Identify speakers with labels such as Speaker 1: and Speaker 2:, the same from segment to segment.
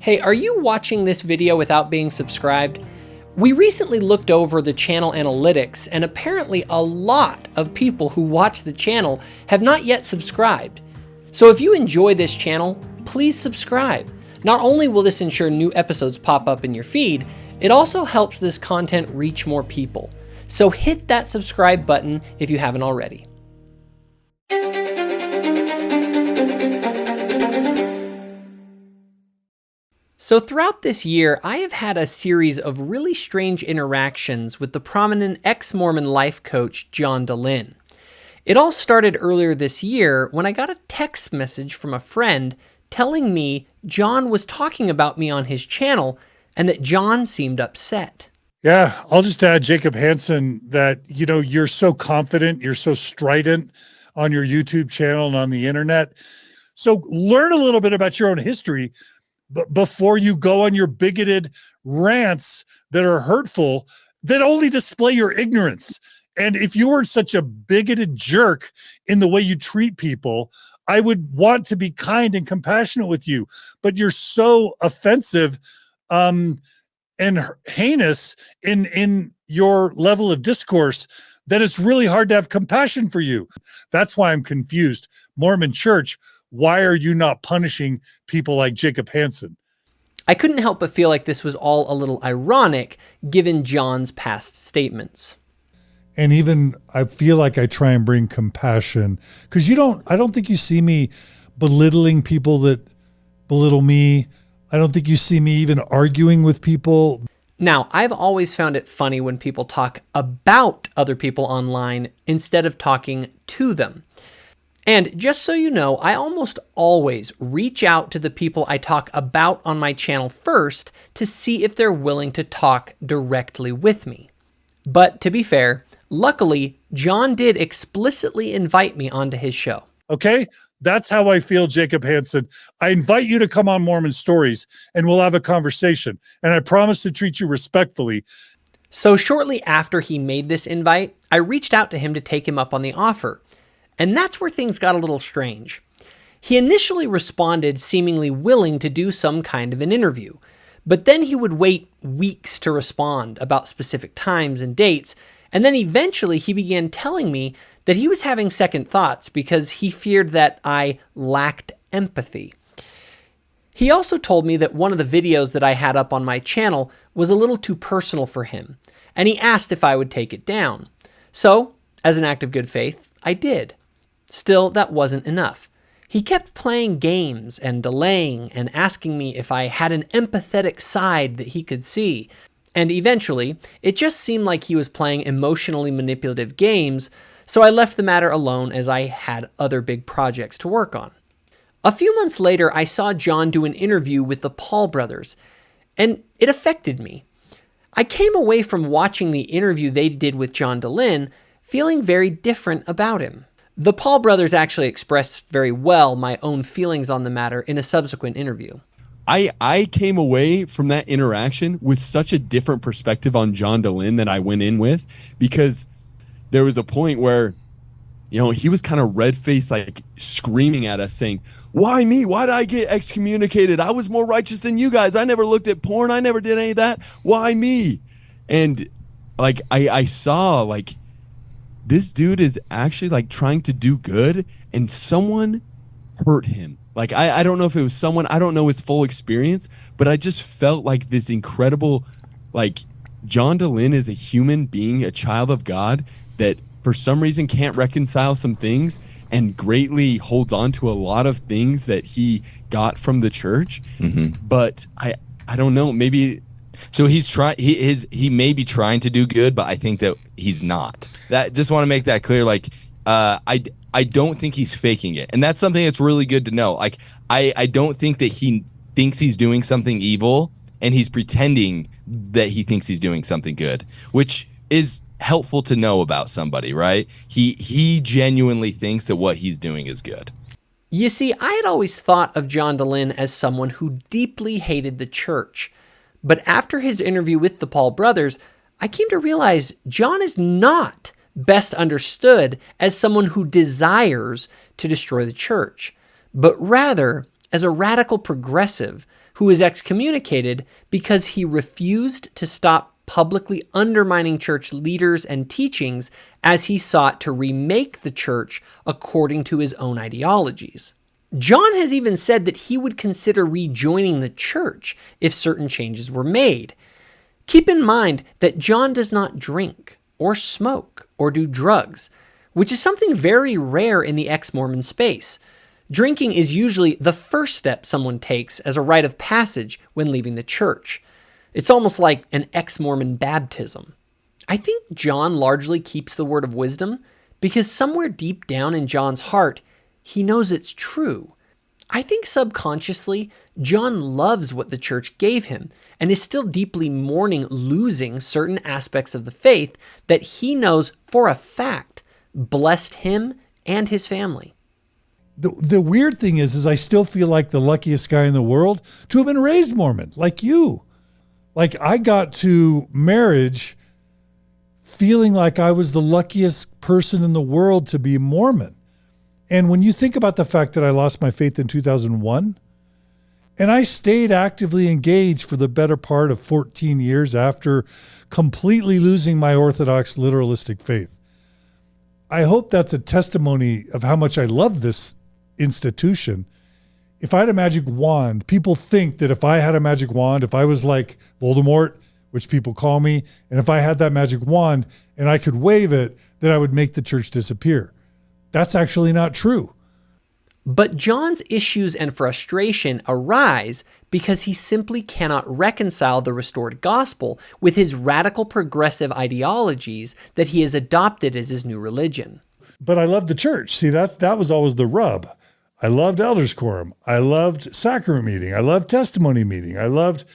Speaker 1: Hey, are you watching this video without being subscribed? We recently looked over the channel analytics, and apparently a lot of people who watch the channel have not yet subscribed. So if you enjoy this channel, please subscribe. Not only will this ensure new episodes pop up in your feed, it also helps this content reach more people. So hit that subscribe button if you haven't already. So throughout this year, I have had a series of really strange interactions with the prominent ex-Mormon life coach, John Dehlin. It all started earlier this year when I got a text message from a friend telling me John was talking about me on his channel and that John seemed upset.
Speaker 2: Yeah, I'll just add, Jacob Hansen, that, you're so confident, you're so strident on your YouTube channel and on the internet. So learn a little bit about your own history before you go on your bigoted rants that are hurtful, that only display your ignorance. And if you were such a bigoted jerk in the way you treat people, I would want to be kind and compassionate with you. But you're so offensive and heinous in your level of discourse that it's really hard to have compassion for you. That's why I'm confused. Mormon Church, why are you not punishing people like Jacob Hansen?
Speaker 1: I couldn't help but feel like this was all a little ironic given John's past statements.
Speaker 2: And even I feel like I try and bring compassion because I don't think you see me belittling people that belittle me. I don't think you see me even arguing with people.
Speaker 1: Now, I've always found it funny when people talk about other people online instead of talking to them. And just so you know, I almost always reach out to the people I talk about on my channel first to see if they're willing to talk directly with me. But to be fair, luckily, John did explicitly invite me onto his show.
Speaker 2: Okay, that's how I feel, Jacob Hansen. I invite you to come on Mormon Stories and we'll have a conversation. And I promise to treat you respectfully.
Speaker 1: So shortly after he made this invite, I reached out to him to take him up on the offer. And that's where things got a little strange. He initially responded seemingly willing to do some kind of an interview, but then he would wait weeks to respond about specific times and dates, and then eventually he began telling me that he was having second thoughts because he feared that I lacked empathy. He also told me that one of the videos that I had up on my channel was a little too personal for him, and he asked if I would take it down. So, as an act of good faith, I did. Still, that wasn't enough. He kept playing games and delaying and asking me if I had an empathetic side that he could see. And eventually, it just seemed like he was playing emotionally manipulative games, so I left the matter alone as I had other big projects to work on. A few months later, I saw John do an interview with the Paul brothers, and it affected me. I came away from watching the interview they did with John Dehlin feeling very different about him. The Paul brothers actually expressed very well my own feelings on the matter in a subsequent interview.
Speaker 3: I came away from that interaction with such a different perspective on John Dehlin than I went in with, because there was a point where, he was kind of red-faced, like screaming at us saying, "Why me? Why did I get excommunicated? I was more righteous than you guys. I never looked at porn. I never did any of that. Why me?" And I saw this dude is actually trying to do good, and someone hurt him. I don't know if it was someone, I don't know his full experience, but I just felt like this incredible, John Dehlin is a human being, a child of God that for some reason can't reconcile some things and greatly holds on to a lot of things that he got from the church. Mm-hmm. But I don't know, maybe.
Speaker 4: So he may be trying to do good, but I think that he's not. That just want to make that clear. I don't think he's faking it. And that's something that's really good to know. I don't think that he thinks he's doing something evil and he's pretending that he thinks he's doing something good, which is helpful to know about somebody, right? He genuinely thinks that what he's doing is good.
Speaker 1: You see, I had always thought of John Dehlin as someone who deeply hated the church. But after his interview with the Paul brothers, I came to realize John is not best understood as someone who desires to destroy the church, but rather as a radical progressive who was excommunicated because he refused to stop publicly undermining church leaders and teachings as he sought to remake the church according to his own ideologies. John has even said that he would consider rejoining the church if certain changes were made. Keep in mind that John does not drink or smoke or do drugs, which is something very rare in the ex-Mormon space. Drinking is usually the first step someone takes as a rite of passage when leaving the church. It's almost like an ex-Mormon baptism. I think John largely keeps the word of wisdom because somewhere deep down in John's heart, he knows it's true. I think subconsciously, John loves what the church gave him and is still deeply mourning losing certain aspects of the faith that he knows for a fact blessed him and his family.
Speaker 2: The weird thing is I still feel like the luckiest guy in the world to have been raised Mormon, like you. Like I got to marriage feeling like I was the luckiest person in the world to be Mormon. And when you think about the fact that I lost my faith in 2001, and I stayed actively engaged for the better part of 14 years after completely losing my Orthodox literalistic faith, I hope that's a testimony of how much I love this institution. If I had a magic wand, people think that if I had a magic wand, if I was like Voldemort, which people call me, and if I had that magic wand and I could wave it, that I would make the church disappear. That's actually not true.
Speaker 1: But John's issues and frustration arise because he simply cannot reconcile the restored gospel with his radical progressive ideologies that he has adopted as his new religion.
Speaker 2: But I love the church. See, that was always the rub. I loved elders quorum. I loved sacrament meeting. I loved testimony meeting. I loved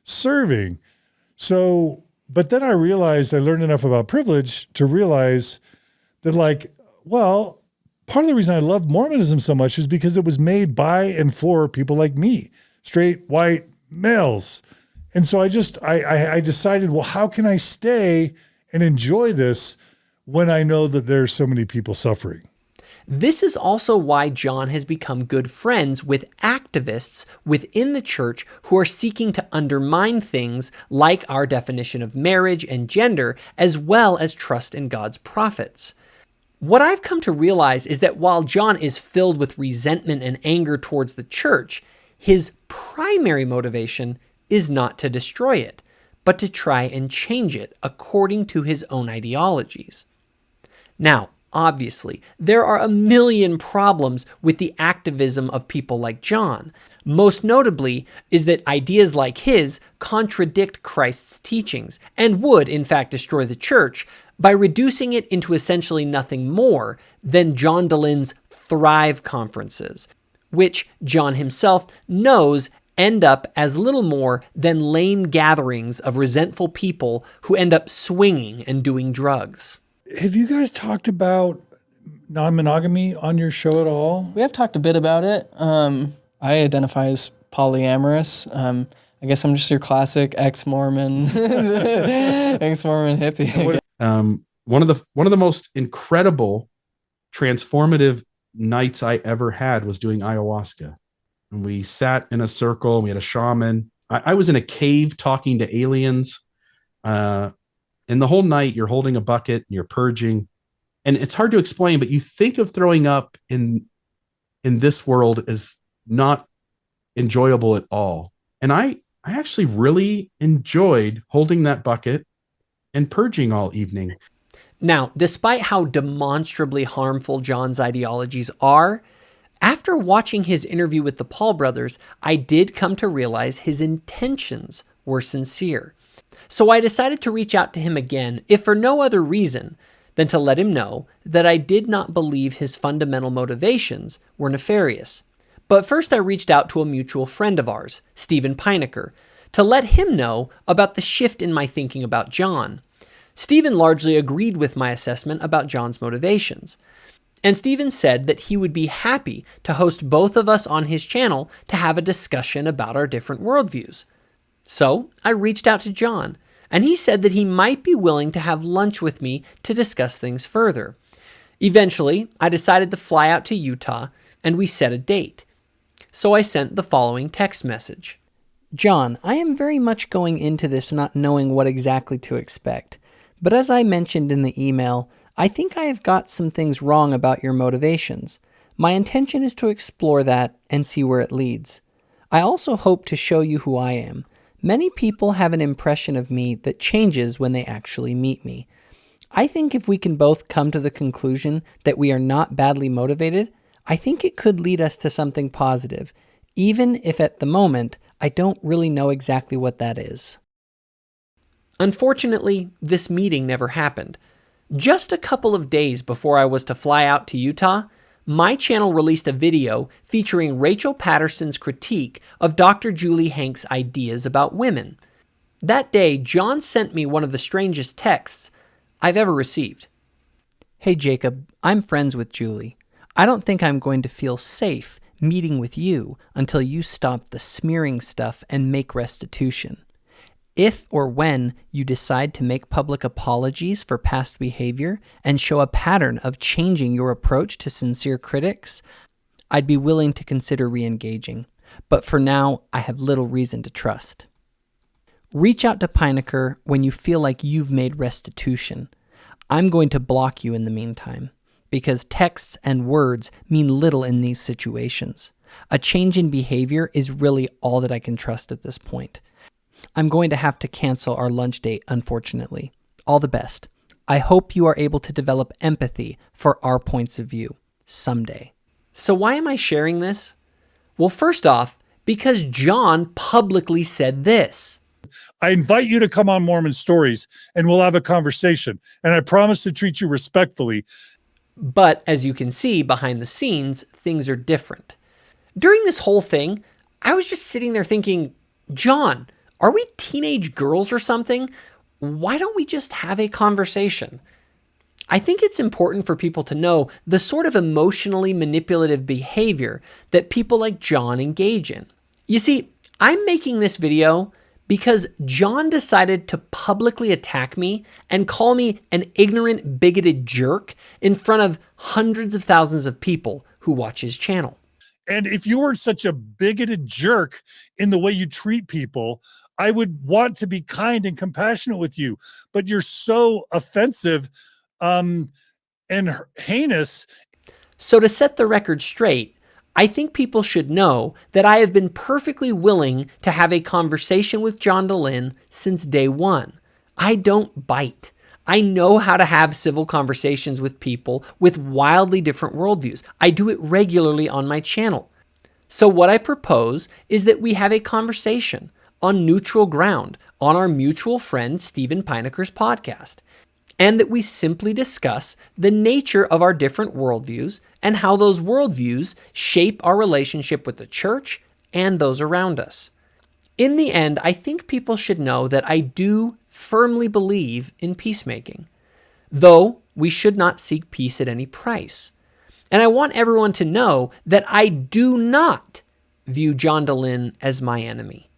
Speaker 2: serving. So, but then I realized I learned enough about privilege to realize that part of the reason I love Mormonism so much is because it was made by and for people like me, straight, white males. And so I decided, well, how can I stay and enjoy this when I know that there's so many people suffering?
Speaker 1: This is also why John has become good friends with activists within the church who are seeking to undermine things like our definition of marriage and gender, as well as trust in God's prophets. What I've come to realize is that while John is filled with resentment and anger towards the church, his primary motivation is not to destroy it, but to try and change it according to his own ideologies. Now, obviously, there are a million problems with the activism of people like John. Most notably is that ideas like his contradict Christ's teachings and would, in fact, destroy the church by reducing it into essentially nothing more than John Dehlin's Thrive conferences, which John himself knows end up as little more than lame gatherings of resentful people who end up swinging and doing drugs.
Speaker 2: Have you guys talked about non-monogamy on your show at all?
Speaker 5: We have talked a bit about it. I identify as polyamorous. I guess I'm just your classic ex-Mormon, ex-Mormon hippie.
Speaker 6: One of the most incredible, transformative nights I ever had was doing ayahuasca. And we sat in a circle, and we had a shaman. I was in a cave talking to aliens. And the whole night you're holding a bucket and you're purging. And it's hard to explain, but you think of throwing up in this world as not enjoyable at all. And I actually really enjoyed holding that bucket and purging all evening.
Speaker 1: Now, despite how demonstrably harmful John's ideologies are, after watching his interview with the Paul brothers, I did come to realize his intentions were sincere. So I decided to reach out to him again, if for no other reason than to let him know that I did not believe his fundamental motivations were nefarious. But first I reached out to a mutual friend of ours, Stephen Pinecker, to let him know about the shift in my thinking about John. Stephen largely agreed with my assessment about John's motivations. And Stephen said that he would be happy to host both of us on his channel to have a discussion about our different worldviews. So I reached out to John, and he said that he might be willing to have lunch with me to discuss things further. Eventually, I decided to fly out to Utah, and we set a date. So I sent the following text message. John, I am very much going into this not knowing what exactly to expect. But as I mentioned in the email, I think I have got some things wrong about your motivations. My intention is to explore that and see where it leads. I also hope to show you who I am. Many people have an impression of me that changes when they actually meet me. I think if we can both come to the conclusion that we are not badly motivated, I think it could lead us to something positive, even if at the moment I don't really know exactly what that is. Unfortunately, this meeting never happened. Just a couple of days before I was to fly out to Utah, my channel released a video featuring Rachel Patterson's critique of Dr. Julie Hank's ideas about women. That day, John sent me one of the strangest texts I've ever received. Hey Jacob, I'm friends with Julie. I don't think I'm going to feel safe meeting with you until you stop the smearing stuff and make restitution. If or when you decide to make public apologies for past behavior and show a pattern of changing your approach to sincere critics, I'd be willing to consider re-engaging. But for now, I have little reason to trust. Reach out to Pinecker when you feel like you've made restitution. I'm going to block you in the meantime, because texts and words mean little in these situations. A change in behavior is really all that I can trust at this point. I'm going to have to cancel our lunch date, unfortunately. All the best. I hope you are able to develop empathy for our points of view someday. So why am I sharing this? Well, first off, because John publicly said this.
Speaker 2: I invite you to come on Mormon Stories and we'll have a conversation. And I promise to treat you respectfully.
Speaker 1: But as you can see behind the scenes, things are different. During this whole thing, I was just sitting there thinking, John, are we teenage girls or something? Why don't we just have a conversation? I think it's important for people to know the sort of emotionally manipulative behavior that people like John engage in. You see, I'm making this video because John decided to publicly attack me and call me an ignorant, bigoted jerk in front of hundreds of thousands of people who watch his channel.
Speaker 2: And if you weren't such a bigoted jerk in the way you treat people, I would want to be kind and compassionate with you, but you're so offensive and heinous.
Speaker 1: So to set the record straight, I think people should know that I have been perfectly willing to have a conversation with John Dehlin since day one. I don't bite. I know how to have civil conversations with people with wildly different worldviews. I do it regularly on my channel. So what I propose is that we have a conversation on neutral ground on our mutual friend Stephen Pinecker's podcast, and that we simply discuss the nature of our different worldviews and how those worldviews shape our relationship with the church and those around us. In the end, I think people should know that I do firmly believe in peacemaking, though we should not seek peace at any price. And I want everyone to know that I do not view John Dehlin as my enemy.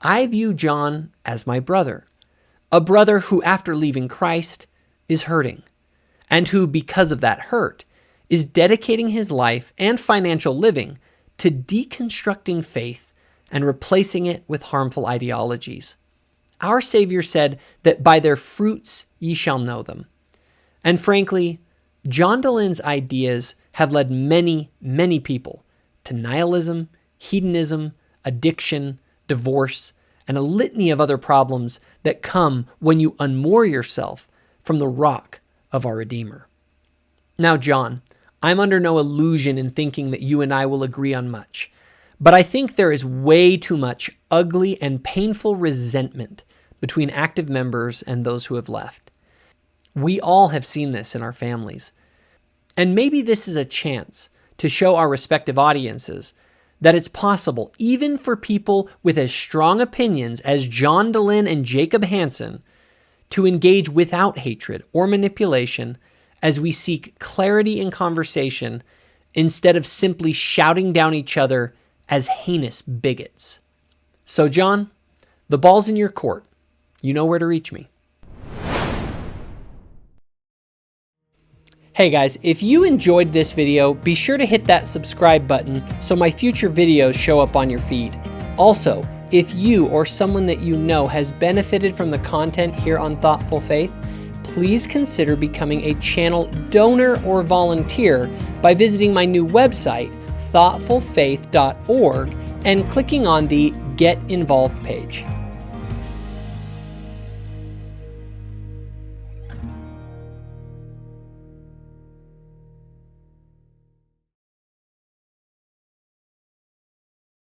Speaker 1: I view John as my brother, a brother who, after leaving Christ, is hurting, and who, because of that hurt, is dedicating his life and financial living to deconstructing faith and replacing it with harmful ideologies. Our Savior said that by their fruits ye shall know them. And frankly, John Dehlin's ideas have led many, many people to nihilism, hedonism, addiction, divorce, and a litany of other problems that come when you unmoor yourself from the rock of our Redeemer. Now, John, I'm under no illusion in thinking that you and I will agree on much, but I think there is way too much ugly and painful resentment between active members and those who have left. We all have seen this in our families. And maybe this is a chance to show our respective audiences that it's possible, even for people with as strong opinions as John Dehlin and Jacob Hansen, to engage without hatred or manipulation as we seek clarity in conversation instead of simply shouting down each other as heinous bigots. So, John, the ball's in your court. You know where to reach me. Hey guys, if you enjoyed this video, be sure to hit that subscribe button so my future videos show up on your feed. Also, If you or someone that you know has benefited from the content here on Thoughtful Faith, please consider becoming a channel donor or volunteer by visiting my new website, thoughtfulfaith.org, and clicking on the Get Involved page.